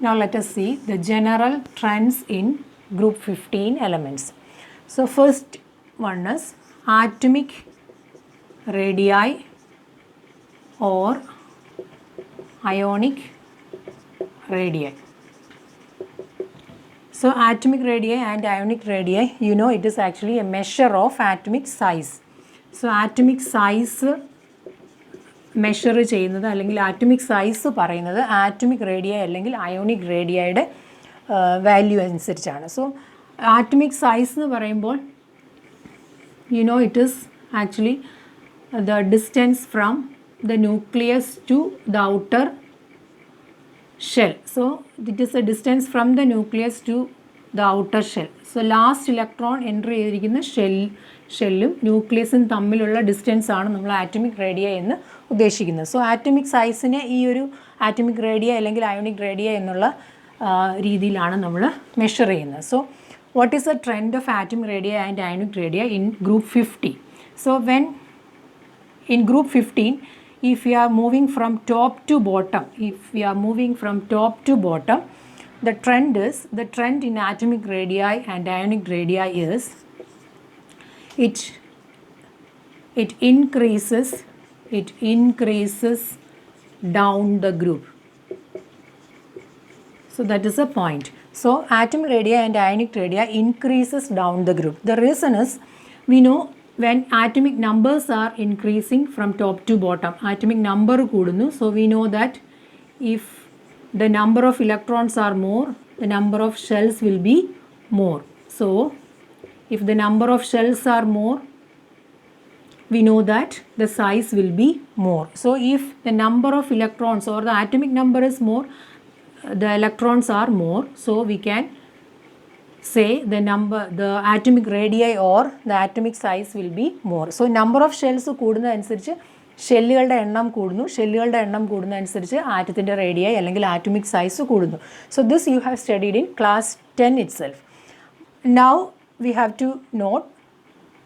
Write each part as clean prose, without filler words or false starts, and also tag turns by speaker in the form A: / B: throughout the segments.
A: Now let us see the general trends in group 15 elements. So first one is atomic radii or ionic radii. So atomic radii and ionic radii, you know, it is actually a measure of atomic size. So atomic size measure ചെയ്യുന്നത് അല്ലെങ്കിൽ atomic size പറയുന്നത് atomic റേഡിയ അല്ലെങ്കിൽ ionic റേഡിയയുടെ value അനുസരിച്ചാണ്. So atomic size എന്ന് പറയുമ്പോൾ you know it is actually the distance from the nucleus to the outer shell. So it is the distance from the nucleus to the outer shell. So last electron enter ചെയ്തിരിക്കുന്ന ഷെല്ലും ന്യൂക്ലിയസും തമ്മിലുള്ള distance ആണ് നമ്മൾ atomic റേഡിയ എന്ന് ഉദ്ദേശിക്കുന്നത്. So atomic സൈസിനെ ഈ ഒരു atomic റേഡിയ അല്ലെങ്കിൽ ionic റേഡിയ എന്നുള്ള രീതിയിലാണ് നമ്മൾ മെഷർ ചെയ്യുന്നത്. So what is the trend of atomic radii and ionic radii in group 50? So when in group 15, if we are moving from top to bottom, the trend in atomic radii and ionic radii is it increases down the group. So that is the point. So atomic radii and ionic radii increases down the group. The reason is, we know when atomic numbers are increasing from top to bottom, atomic number koodunu, so we know that if the number of electrons are more, the number of shells will be more. So if the number of shells are more, we know that the size will be more. So if the number of electrons or the atomic number is more, the electrons are more, so we can say the atomic radii or the atomic size will be more. So number of shells കൂടുന്ന അനുസരിച്ച് ഷെല്ലുകളുടെ എണ്ണം കൂടുന്ന അനുസരിച്ച് ആറ്റത്തിൻ്റെ radii അല്ലെങ്കിൽ atomic size കൂടുന്നു. So this you have studied in class 10 itself. Now we have to note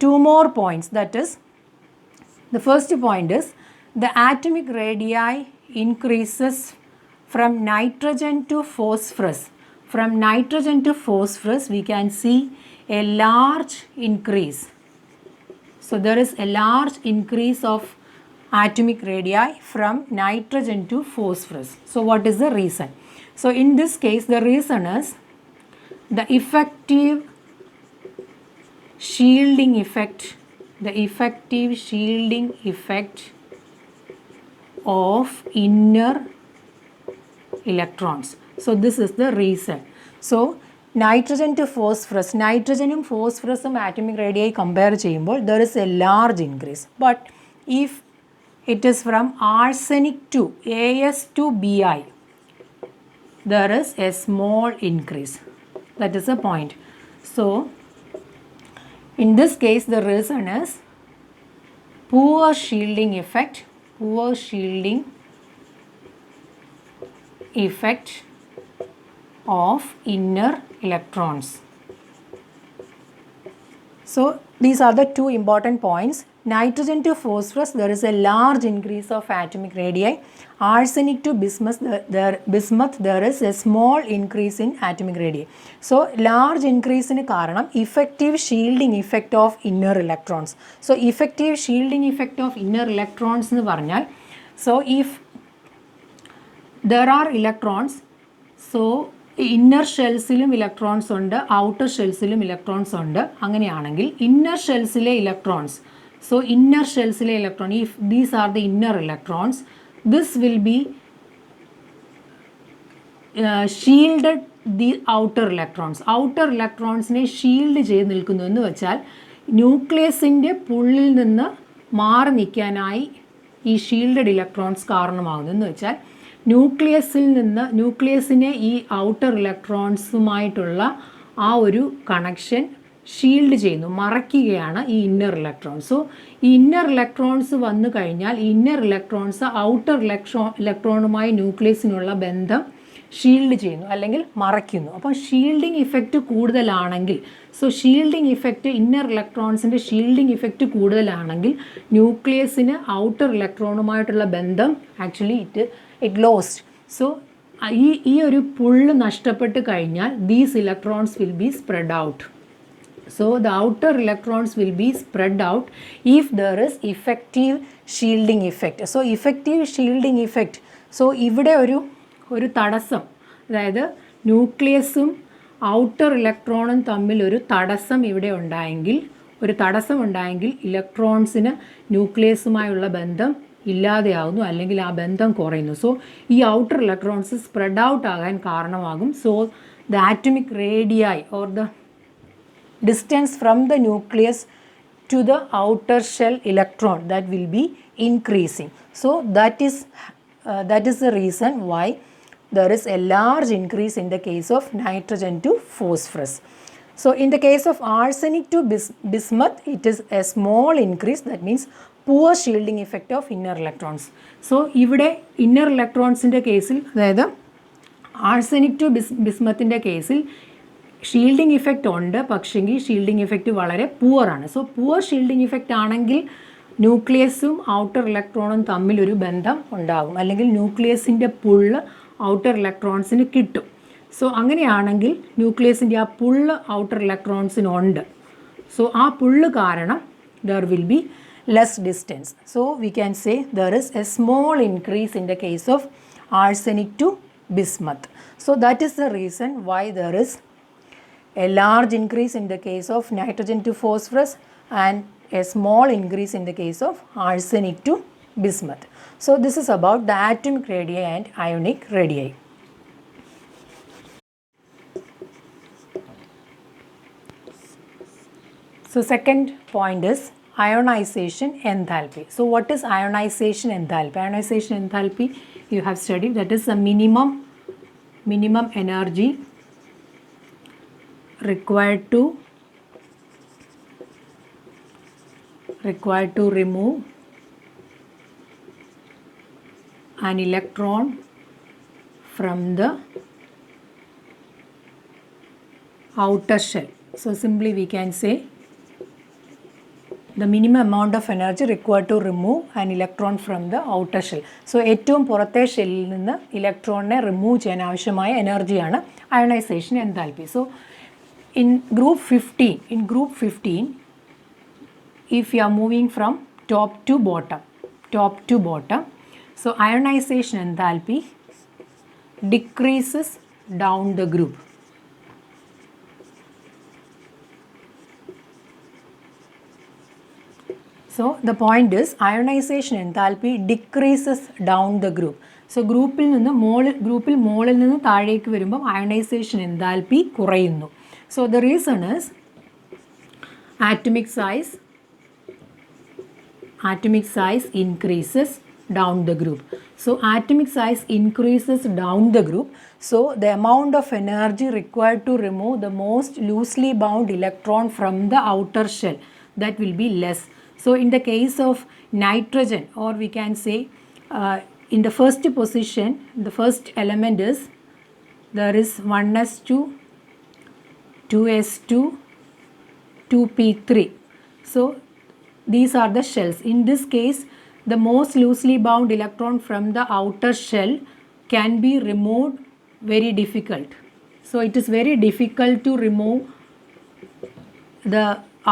A: two more points. That is, the first point is the atomic radii increases from nitrogen to phosphorus. From nitrogen to phosphorus we can see a large increase. So there is a large increase of atomic radii from nitrogen to phosphorus. So what is the reason? So in this case the reason is the effective shielding effect of inner electrons. So this is the reason. So nitrogen to phosphorus, nitrogenum phosphorusum atomic radii compare ചെയ്യുമ്പോൾ there is a large increase. But if it is from arsenic to As to Bi, there is a small increase. That is the point. So in this case the reason is poor shielding effect of inner electrons. So these are the two important points. Nitrogen to phosphorus, there is a large increase of atomic radii. Arsenic to bismuth, there is a small increase in atomic radii. So large increase in karanam effective shielding effect of inner electrons. So effective shielding effect of inner electrons nu parnal, so if there are electrons, so inner ഷെൽസിലും electrons ഉണ്ട്, outer ഷെൽസിലും electrons ഉണ്ട്. അങ്ങനെയാണെങ്കിൽ inner ഷെൽസിലെ electrons, so inner ഷെൽസിലെ electron, if these are the inner electrons, this will be shielded the outer electrons. Outer ഇലക്ട്രോൺസിനെ shield ചെയ്ത് നിൽക്കുന്നു എന്ന് വെച്ചാൽ ന്യൂക്ലിയസിൻ്റെ പുള്ളിൽ നിന്ന് മാറി നിൽക്കാനായി ഈ ഷീൽഡഡ് ഇലക്ട്രോൺസ് കാരണമാകുന്നു. എന്ന് വെച്ചാൽ ന്യൂക്ലിയസിനെ ഈ ഔട്ടർ ഇലക്ട്രോൺസുമായിട്ടുള്ള ആ ഒരു കണക്ഷൻ ഷീൽഡ് ചെയ്യുന്നു, മറയ്ക്കുകയാണ് ഈ ഇന്നർ ഇലക്ട്രോൺസ്. സോ ഈ ഇന്നർ ഇലക്ട്രോൺസ് വന്നു കഴിഞ്ഞാൽ ഈ ഇന്നർ ഇലക്ട്രോൺസ് ഔട്ടർ ഇലക്ട്രോണുമായി ന്യൂക്ലിയസിനുള്ള ബന്ധം ഷീൽഡ് ചെയ്യുന്നു അല്ലെങ്കിൽ മറയ്ക്കുന്നു. അപ്പം ഷീൽഡിങ് ഇഫക്റ്റ് കൂടുതലാണെങ്കിൽ, സോ ഷീൽഡിങ് ഇഫക്റ്റ് ഇന്നർ ഇലക്ട്രോൺസിൻ്റെ ഷീൽഡിങ് ഇഫക്റ്റ് കൂടുതലാണെങ്കിൽ ന്യൂക്ലിയസിന് ഔട്ടർ ഇലക്ട്രോണുമായിട്ടുള്ള ബന്ധം ആക്ച്വലി ഇറ്റ് ലോസ്റ്റ്. സോ ഈ ഒരു പുള്ള് നഷ്ടപ്പെട്ട് കഴിഞ്ഞാൽ these electrons will be spread out. So the outer electrons will be spread out if there is effective shielding effect. So effective shielding effect. So ഇവിടെ ഒരു തടസ്സം, അതായത് ന്യൂക്ലിയസും ഔട്ടർ ഇലക്ട്രോണും തമ്മിൽ ഒരു തടസ്സം ഇവിടെ ഉണ്ടായെങ്കിൽ, ഇലക്ട്രോൺസിന് ന്യൂക്ലിയസുമായുള്ള ബന്ധം ഇല്ലാതെയാവുന്നു, അല്ലെങ്കിൽ ആ ബന്ധം കുറയുന്നു. സോ ഈ ഔട്ടർ ഇലക്ട്രോൺസ് സ്പ്രെഡ് ഔട്ട് ആകാൻ കാരണമാകും. So the atomic റേഡിയായി or the distance from the nucleus to the outer shell electron, that will be increasing. So that is the reason why there is a large increase in the case of nitrogen to phosphorus. So in the case of arsenic to bismuth, it is a small increase, that means poor shielding effect of inner electrons. So ഇവിടെ inner electronsൻ്റെ കേസിൽ, അതായത് arsenic to ബിസ്മത്തിൻ്റെ കേസിൽ shielding effect ഉണ്ട്, പക്ഷെങ്കിൽ shielding effect വളരെ പുവറാണ്. So poor shielding effect ആണെങ്കിൽ ന്യൂക്ലിയസും outer ഇലക്ട്രോണും തമ്മിലൊരു ബന്ധം ഉണ്ടാകും, അല്ലെങ്കിൽ ന്യൂക്ലിയസിൻ്റെ പുള്ള് ഔട്ടർ ഇലക്ട്രോൺസിന് കിട്ടും. സോ അങ്ങനെയാണെങ്കിൽ ന്യൂക്ലിയസിൻ്റെ ആ പുള്ള് ഔട്ടർ ഇലക്ട്രോൺസിനുണ്ട്. സോ ആ പുള്ള് കാരണം there will be less distance. So we can say there is a small increase in the case of arsenic to bismuth. So that is the reason why there is a large increase in the case of nitrogen to phosphorus and a small increase in the case of arsenic to bismuth. So this is about the atomic radii and ionic radii. So second point is ionization enthalpy. So what is ionization enthalpy? Ionization enthalpy you have studied, that is the minimum energy required to remove an electron from the outer shell. So simply we can say the minimum amount of energy required to remove an electron from the outer shell. So ഏറ്റവും പുറത്തെ ഷെല്ലിൽ നിന്ന് ഇലക്ട്രോണിനെ remove ചെയ്യാൻ ആവശ്യമായ എനർജിയാണ് ionization enthalpy. So in group 15, if you are moving from top to bottom, so ionization enthalpy decreases down the group. So the point is ionization enthalpy decreases down the group. So ഗ്രൂപ്പിൽ മുകളിൽ നിന്ന് താഴേക്ക് വരുമ്പോൾ ionisation enthalpy കുറയുന്നു. So the reason is atomic size increases down the group. So atomic size increases down the group. So the amount of energy required to remove the most loosely bound electron from the outer shell, that will be less. So in the case of nitrogen, or we can say in the first position, the first element is there is 1s2, 2s2, 2p3. So these are the shells. In this case, the most loosely bound electron from the outer shell can be removed very difficult. So it is very difficult to remove the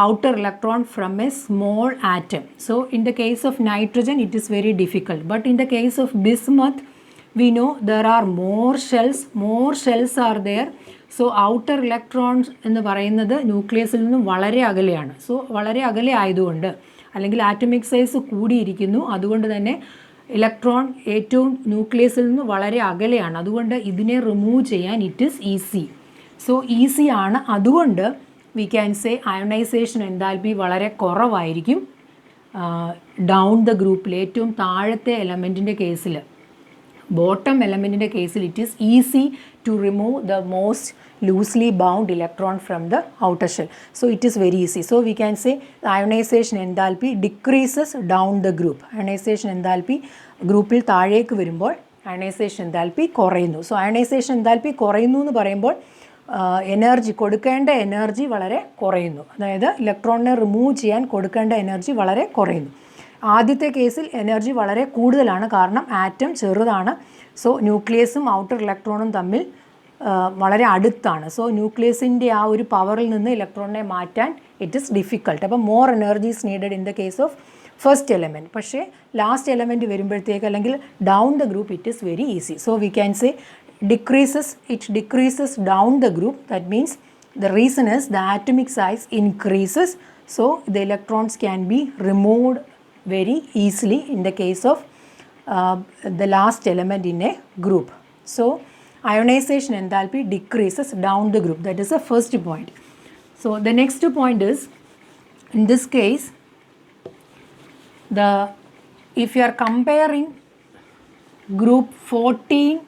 A: outer electron from a small atom. So in the case of nitrogen, it is very difficult. But in the case of bismuth, we know there are more shells are there. So outer electrons എന്ന് പറയുന്നത് ന്യൂക്ലിയസിൽ നിന്നും വളരെ അകലെയാണ്. So വളരെ അകലെ ആയതുകൊണ്ട്, അല്ലെങ്കിൽ atomic size കൂടിയിരിക്കുന്നു, അതുകൊണ്ട് തന്നെ ഇലക്ട്രോൺ ഏറ്റവും ന്യൂക്ലിയസിൽ നിന്ന് വളരെ അകലെയാണ്. അതുകൊണ്ട് ഇതിനെ റിമൂവ് ചെയ്യാൻ it is easy. So easy ആണ്. അതുകൊണ്ട് we can say ionization enthalpy വളരെ കുറവായിരിക്കും ഡൗൺ ദ ഗ്രൂപ്പിൽ. ഏറ്റവും താഴത്തെ എലമെൻറ്റിൻ്റെ കേസിൽ, ബോട്ടം എലമെൻറ്റിൻ്റെ കേസിൽ it is easy to remove the most loosely bound electron from the outer shell. So it is very easy. So we can say the ionization enthalpy decreases down the group. Ionization enthalpy ഗ്രൂപ്പിൽ താഴേക്ക് വരുമ്പോൾ ionisation enthalpy കുറയുന്നു. So ionisation enthalpy കുറയുന്നു എന്ന് പറയുമ്പോൾ energy, കൊടുക്കേണ്ട energy വളരെ കുറയുന്നു. അതായത് ഇലക്ട്രോണിനെ റിമൂവ് ചെയ്യാൻ കൊടുക്കേണ്ട എനർജി വളരെ കുറയുന്നു. ആദ്യത്തെ കേസിൽ എനർജി വളരെ കൂടുതലാണ്, കാരണം ആറ്റം ചെറുതാണ്. സോ ന്യൂക്ലിയസും ഔട്ടർ ഇലക്ട്രോണും തമ്മിൽ വളരെ അടുത്താണ്. സോ ന്യൂക്ലിയസിൻ്റെ ആ ഒരു പവറിൽ നിന്ന് ഇലക്ട്രോണിനെ മാറ്റാൻ ഇറ്റ് ഇസ് ഡിഫിക്കൾട്ട്. അപ്പോൾ more energy is needed in the case of first element. പക്ഷേ ലാസ്റ്റ് എലമെൻറ്റ് വരുമ്പോഴത്തേക്ക് അല്ലെങ്കിൽ down the group it is very easy. So we can say it decreases down the group. That means the reason is the atomic size increases, so the electrons can be removed very easily in the case of the last element in a group. So ionization enthalpy decreases down the group. That is the first point. So the next point is, in this case, if you are comparing group 14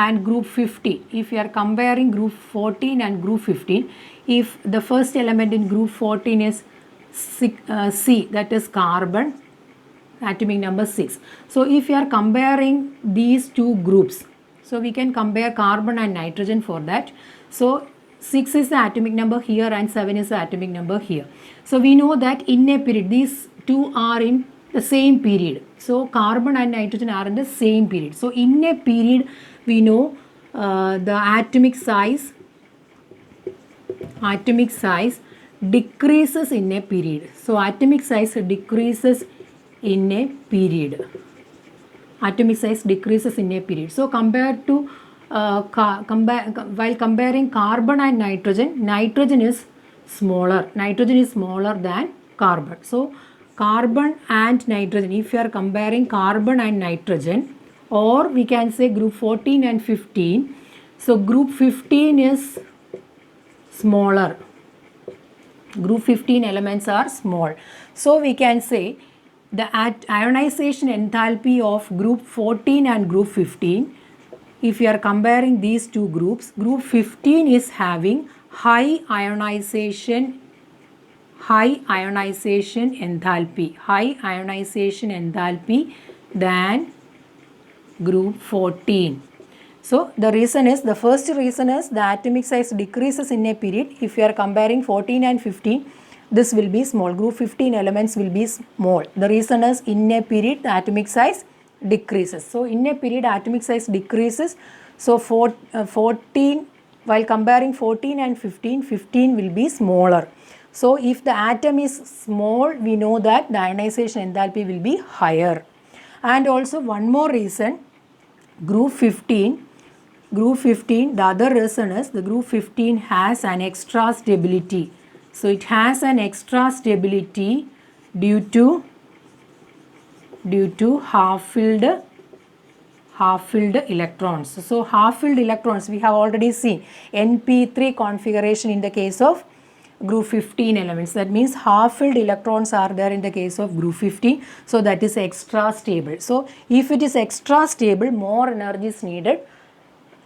A: and group 15, if you are comparing group 14 and group 15, if the first element in group 14 is C, that is carbon, atomic number 6. So if you are comparing these two groups, so we can compare carbon and nitrogen for that. So 6 is the atomic number here and 7 is the atomic number here. So we know that in a period these two are in the same period. So carbon and nitrogen are in the same period. So in a period we know the atomic size decreases in a period. So atomic size decreases in a period. Atomic size decreases in a period. So compared to while comparing carbon and nitrogen, nitrogen is smaller. Nitrogen is smaller than carbon. So carbon and nitrogen, if you are comparing carbon and nitrogen, or we can say group 14 and 15, so group 15 is smaller. Group 15 elements are small. So we can say the ionization enthalpy of group 14 and group 15, if you are comparing these two groups, group 15 is having high ionization enthalpy than group 14. So the reason is, the first reason is the atomic size decreases in a period. If you are comparing 14 and 15, this will be small. Group 15 elements will be small. The reason is, in a period the atomic size decreases. So in a period atomic size decreases. So 14, while comparing 14 and 15, 15 will be smaller. So if the atom is small, we know that the ionization enthalpy will be higher. And also one more reason, group 15, the other reason is the group 15 has an extra stability. So it has an extra stability due to half-filled electrons. So half-filled electrons we have already seen NP3 configuration in the case of group 15 elements. That means half-filled electrons are there in the case of group 15. So that is extra stable. So if it is extra stable, more energy is needed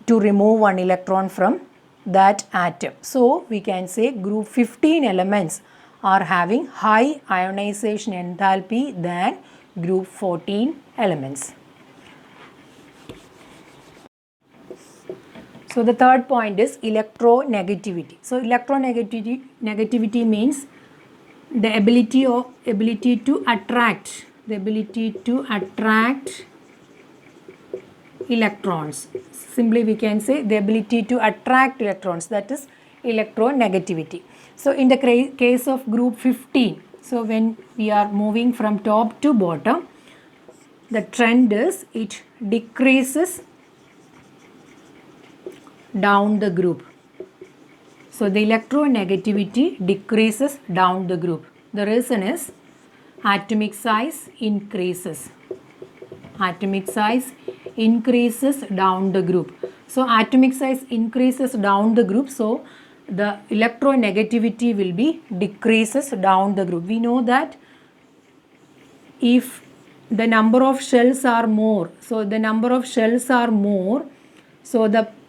A: to remove one electron from that atom. So we can say group 15 elements are having high ionization enthalpy than group 14 elements. So the third point is electronegativity. So electronegativity means the ability to attract electrons. Simply we can say the ability to attract electrons, that is electronegativity. So in the case of group 15, so when we are moving from top to bottom, the trend is it decreases down the group. So the electronegativity decreases down the group. The reason is atomic size increases. Atomic size increases down the group. So atomic size increases down the group. So the electronegativity will be decreases down the group. We know that if the number of shells are more, so the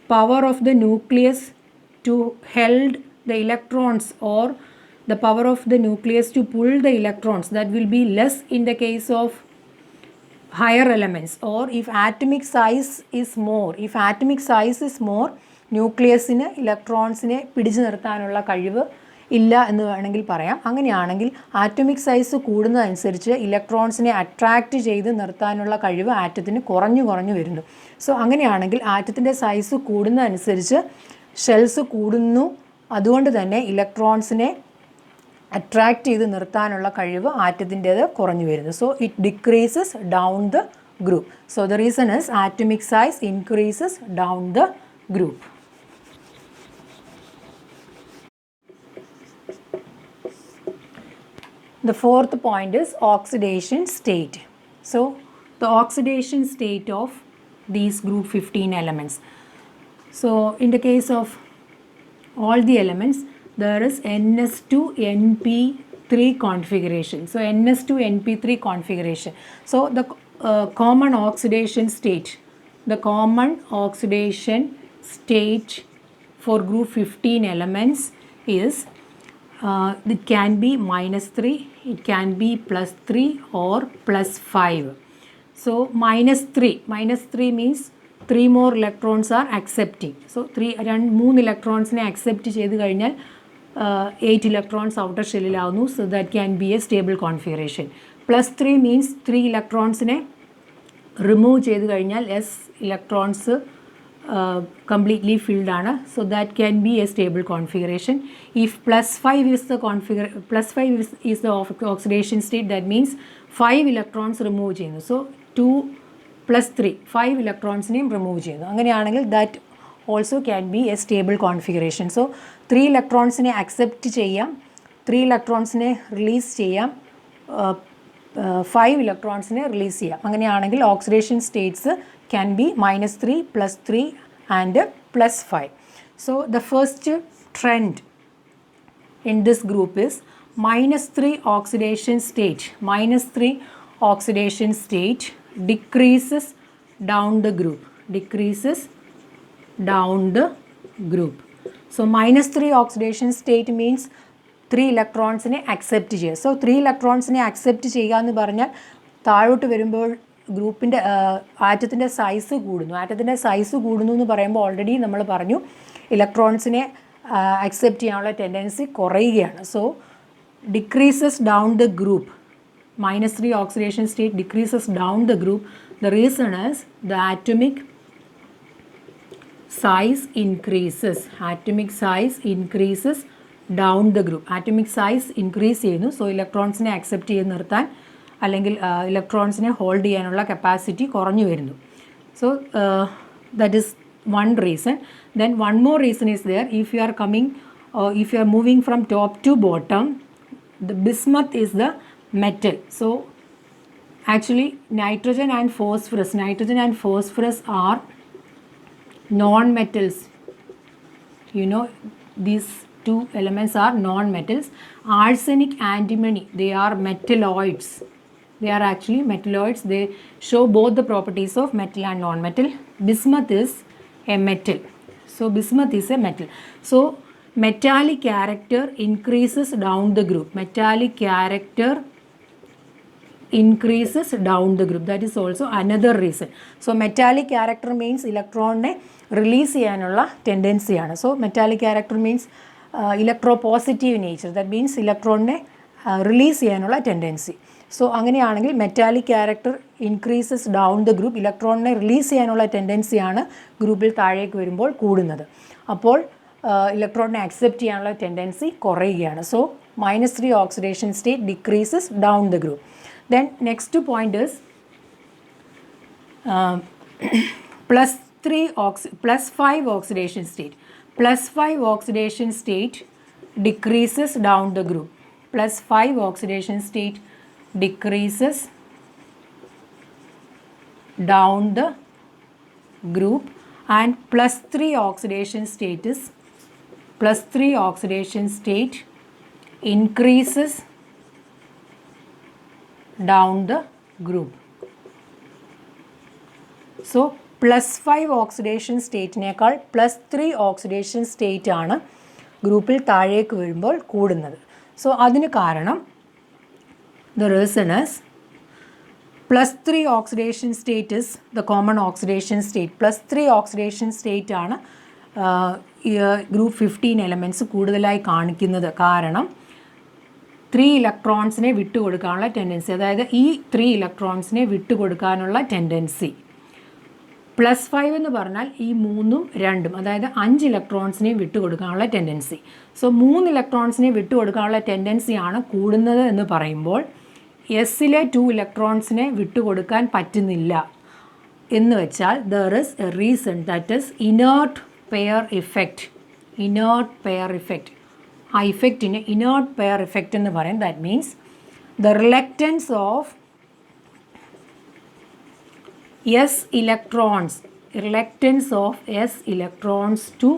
A: power of the nucleus to hold the electrons, or the power of the nucleus to pull the electrons, that will be less in the case of higher elements. Or if atomic size is more, ന്യൂക്ലിയസിന് ഇലക്ട്രോൺസിനെ പിടിച്ചു നിർത്താനുള്ള കഴിവ് ഇല്ല എന്ന് വേണമെങ്കിൽ പറയാം. അങ്ങനെയാണെങ്കിൽ atomic size കൂടുന്നതനുസരിച്ച് ഇലക്ട്രോൺസിനെ attract ചെയ്ത് നിർത്താനുള്ള കഴിവ് ആറ്റത്തിന് കുറഞ്ഞു വരുന്നു. സോ അങ്ങനെയാണെങ്കിൽ ആറ്റത്തിൻ്റെ സൈസ് കൂടുന്നതനുസരിച്ച് ഷെൽസ് കൂടുന്നു. അതുകൊണ്ട് തന്നെ ഇലക്ട്രോൺസിനെ അട്രാക്റ്റ് ചെയ്ത് നിർത്താനുള്ള കഴിവ് ആറ്റത്തിൻ്റേത് കുറഞ്ഞു വരുന്നു. So it decreases down the group. So the reason is atomic size increases down the group. The fourth point is oxidation state. So the oxidation state of these group 15 elements. So in the case of all the elements, there is ns2np3 configuration. So ns2np3 configuration. So the common oxidation state for group 15 elements is it can be -3, it can be +3 or +5. So -3 means 3 more electrons are accepting. So 3 electrons ne accept ചെയ്തു കഴിഞ്ഞാൽ 8 electrons outer shell ആവുന്നു. So that can be a stable configuration. +3 means 3 electrons ne remove ചെയ്തു കഴിഞ്ഞാൽ S electrons completely filled ആണ്. So that can be a stable configuration. If +5 is the oxidation state, that means 5 electrons remove ചെയ്യുന്നു. So 2 + 3 5 electrons നെയും remove ചെയ്യുന്നു. അങ്ങനെയാണെങ്കിൽ that also can be a stable configuration. So 3 electrons നെ accept ചെയ്യാം, 3 electrons നെ release ചെയ്യാം, 5 electrons നെ release ചെയ്യാം. അങ്ങനെയാണെങ്കിൽ oxidation states can be -3, +3 and +5. So the first trend in this group is -3 oxidation state. -3 oxidation state decreases down the group. So -3 oxidation state means 3 electronsനെ accept ചെയ്യുക. So 3 electronsനെ accept ചെയ്യുക എന്ന് പറഞ്ഞാൽ താഴോട്ട് വരുമ്പോൾ ഗ്രൂപ്പിൻ്റെ ആറ്റത്തിൻ്റെ സൈസ് കൂടുന്നു. ആറ്റത്തിൻ്റെ സൈസ് കൂടുന്നു എന്ന് പറയുമ്പോൾ ഓൾറെഡി നമ്മൾ പറഞ്ഞു ഇലക്ട്രോൺസിനെ അക്സെപ്റ്റ് ചെയ്യാനുള്ള ടെൻഡൻസി കുറയുകയാണ്. So decreases down the group. -3 oxidation state decreases down the group. The reason is the atomic size increases. Down the group. Atomic size increase ചെയ്യുന്നു. സോ ഇലക്ട്രോൺസിനെ അക്സെപ്റ്റ് ചെയ്ത് നിർത്താൻ അല്ലെങ്കിൽ ഇലക്ട്രോൺസിനെ ഹോൾഡ് ചെയ്യാനുള്ള കപ്പാസിറ്റി കുറഞ്ഞു വരുന്നു. So that is one reason. Then one more reason is there. If you are moving from top to bottom, the bismuth is the metal. So actually nitrogen and phosphorus are non-metals. You know, these two elements are non-metals. Arsenic, antimony, they are metalloids. They are actually metalloids. They show both the properties of metal and non-metal. Bismuth is a metal. So bismuth is a metal. So metallic character increases down the group. That is also another reason. So metallic character means electron release ചെയ്യാനുള്ള ടെൻഡൻസിയാണ്. So metallic character means electropositive nature. That means ഇലക്ട്രോണിനെ release ചെയ്യാനുള്ള tendency. So അങ്ങനെയാണെങ്കിൽ metallic character increases down the group. ഇലക്ട്രോണിനെ release ചെയ്യാനുള്ള ടെൻഡൻസിയാണ് ഗ്രൂപ്പിൽ താഴേക്ക് വരുമ്പോൾ കൂടുന്നത്. അപ്പോൾ ഇലക്ട്രോണിനെ അക്സെപ്റ്റ് ചെയ്യാനുള്ള ടെൻഡൻസി കുറയുകയാണ്. So -3 oxidation state decreases down the group. Then next point is +5 oxidation state. +5 oxidation state decreases down the group. +5 oxidation state decreases down the group, and +3 oxidation state increases down the group. So +5 oxidation സ്റ്റേറ്റിനേക്കാൾ +3 oxidation state ആണ് ഗ്രൂപ്പിൽ താഴേക്ക് വരുമ്പോൾ കൂടുന്നത്. So അതിന് കാരണം the reason is +3 oxidation state is the common oxidation state. +3 oxidation state ആണ് group 15 elements കൂടുതലായി കാണിക്കുന്നത്. കാരണം 3 ഇലക്ട്രോൺസിനെ വിട്ടുകൊടുക്കാനുള്ള ടെൻഡൻസി, അതായത് ഈ 3 ഇലക്ട്രോൺസിനെ വിട്ടുകൊടുക്കാനുള്ള ടെൻഡൻസി. +5 എന്ന് പറഞ്ഞാൽ ഈ 3ഉം 2ഉം, അതായത് 5 ഇലക്ട്രോൺസിനെയും വിട്ടുകൊടുക്കാനുള്ള ടെൻഡൻസി. സോ 3 ഇലക്ട്രോൺസിനെ വിട്ടുകൊടുക്കാനുള്ള ടെൻഡൻസിയാണ് കൂടുന്നത് എന്ന് പറയുമ്പോൾ എസ്സിലെ 2 ഇലക്ട്രോൺസിനെ വിട്ടുകൊടുക്കാൻ പറ്റുന്നില്ല എന്ന് വെച്ചാൽ there is a reason, that is inert pair effect. inert pair effect. ആ ഇഫക്റ്റിന് inert pair effect എന്ന് പറയും. that means the reluctance of S electrons to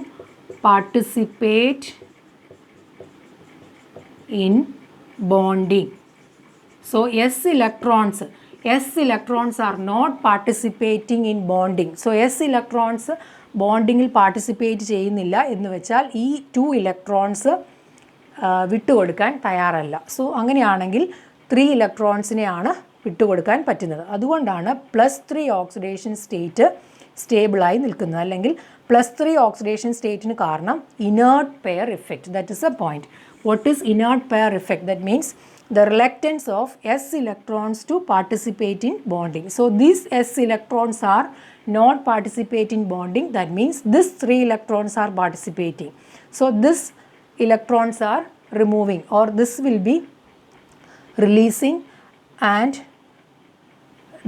A: participate in bonding. So S electrons are not participating in bonding. So S electrons ബോണ്ടിങ്ങിൽ participate ചെയ്യുന്നില്ല എന്ന് വെച്ചാൽ ഈ 2 electrons വിട്ടുകൊടുക്കാൻ തയ്യാറല്ല. സോ അങ്ങനെയാണെങ്കിൽ 3 ഇലക്ട്രോൺസിനെയാണ് വിട്ടുകൊടുക്കാൻ പറ്റുന്നത്. അതുകൊണ്ടാണ് +3 ഓക്സിഡേഷൻ സ്റ്റേറ്റ് സ്റ്റേബിളായി നിൽക്കുന്നത്. അല്ലെങ്കിൽ +3 ഓക്സിഡേഷൻ സ്റ്റേറ്റിന് കാരണം inert pair effect. That is A point. What is inert pair effect? That means the reluctance of S electrons to participate in bonding. So these S electrons are not participating in bonding. That means these 3 electrons are participating. So these electrons are removing, or this will be releasing, and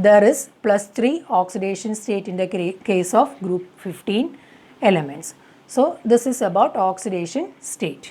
A: there is +3 oxidation state in the case of group 15 elements. So this is about oxidation state.